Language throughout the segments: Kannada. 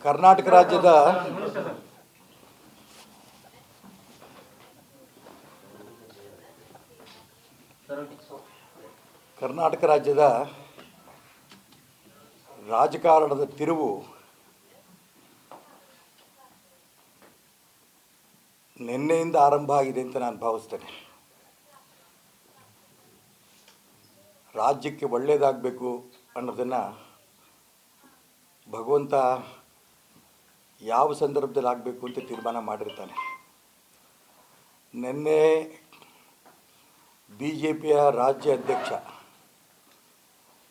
ಕರ್ನಾಟಕ ರಾಜ್ಯದ ರಾಜಕಾರಣದ ತಿರುವು ನಿನ್ನೆಯಿಂದ ಆರಂಭ ಆಗಿದೆ ಅಂತ ನಾನು ಭಾವಿಸ್ತೇನೆ. ರಾಜ್ಯಕ್ಕೆ ಒಳ್ಳೆಯದಾಗಬೇಕು ಅನ್ನೋದನ್ನು ಭಗವಂತ ಯಾವ ಸಂದರ್ಭದಲ್ಲಿ ಆಗಬೇಕು ಅಂತ ತೀರ್ಮಾನ ಮಾಡಿರ್ತಾನೆ. ನಿನ್ನೆ ಬಿ ಜೆ ಪಿಯ ರಾಜ್ಯ ಅಧ್ಯಕ್ಷ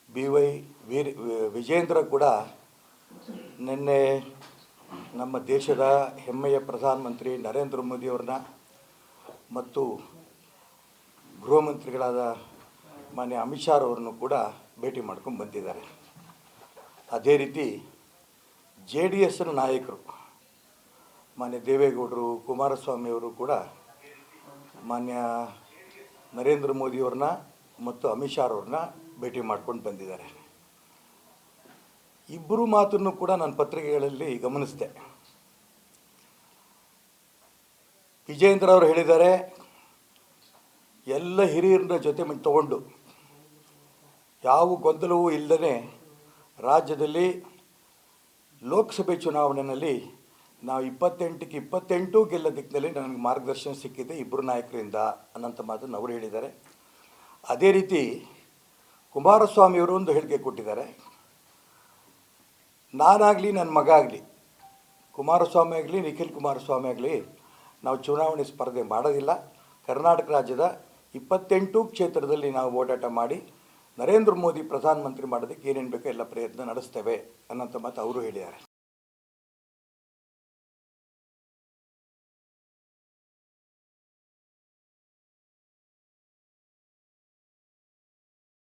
BY ವಿಜೇಂದ್ರ ಕೂಡ ನಿನ್ನೆ ನಮ್ಮ ದೇಶದ ಹೆಮ್ಮೆಯ ಪ್ರಧಾನಮಂತ್ರಿ ನರೇಂದ್ರ ಮೋದಿಯವ್ರನ್ನ ಮತ್ತು ಗೃಹ ಮಂತ್ರಿಗಳಾದ ಮಾನ್ಯ ಅಮಿತ್ ಶಾ ಅವರನ್ನು ಕೂಡ ಭೇಟಿ ಮಾಡ್ಕೊಂಡು ಬಂದಿದ್ದಾರೆ. ಅದೇ ರೀತಿ JDSನ ನಾಯಕರು ಮಾನ್ಯ ದೇವೇಗೌಡರು, ಕುಮಾರಸ್ವಾಮಿಯವರು ಕೂಡ ಮಾನ್ಯ ನರೇಂದ್ರ ಮೋದಿಯವ್ರನ್ನ ಮತ್ತು ಅಮಿತ್ ಶಾ ಅವ್ರನ್ನ ಭೇಟಿ ಮಾಡ್ಕೊಂಡು ಬಂದಿದ್ದಾರೆ. ಇಬ್ಬರು ಮಾತನ್ನು ಕೂಡ ನಾನು ಪತ್ರಿಕೆಗಳಲ್ಲಿ ಗಮನಿಸಿದೆ. ವಿಜೇಂದ್ರ ಅವರು ಹೇಳಿದ್ದಾರೆ, ಎಲ್ಲ ಹಿರಿಯರನ್ನ ಜೊತೆ ತಗೊಂಡು ಯಾವ ಗೊಂದಲವೂ ಇಲ್ಲದೇ ರಾಜ್ಯದಲ್ಲಿ ಲೋಕಸಭೆ ಚುನಾವಣೆಯಲ್ಲಿ ನಾವು 28ಕ್ಕೆ 28 ಗೆಲ್ಲ ದಿಕ್ಕಿನಲ್ಲಿ ನನಗೆ ಮಾರ್ಗದರ್ಶನ ಸಿಕ್ಕಿದೆ ಇಬ್ಬರು ನಾಯಕರಿಂದ ಅನ್ನೋಂಥ ಮಾತನ್ನು ಅವರು ಹೇಳಿದ್ದಾರೆ. ಅದೇ ರೀತಿ ಕುಮಾರಸ್ವಾಮಿಯವರು ಒಂದು ಹೇಳಿಕೆ ಕೊಟ್ಟಿದ್ದಾರೆ. ನಾನಾಗಲಿ ನನ್ನ ಮಗ ಆಗಲಿ, ಕುಮಾರಸ್ವಾಮಿ ಆಗಲಿ ನಿಖಿಲ್ ಕುಮಾರಸ್ವಾಮಿ ಆಗಲಿ, ನಾವು ಚುನಾವಣೆ ಸ್ಪರ್ಧೆ ಮಾಡೋದಿಲ್ಲ. ಕರ್ನಾಟಕ ರಾಜ್ಯದ 28 ಕ್ಷೇತ್ರದಲ್ಲಿ ನಾವು ಓಡಾಟ ಮಾಡಿ ನರೇಂದ್ರ ಮೋದಿ ಪ್ರಧಾನಮಂತ್ರಿ ಮಾಡೋದಕ್ಕೆ ಏನೇನು ಬೇಕೋ ಎಲ್ಲ ಪ್ರಯತ್ನ ನಡೆಸ್ತೇವೆ ಅನ್ನೋಂಥ ಮಾತು ಅವರು ಹೇಳಿದ್ದಾರೆ.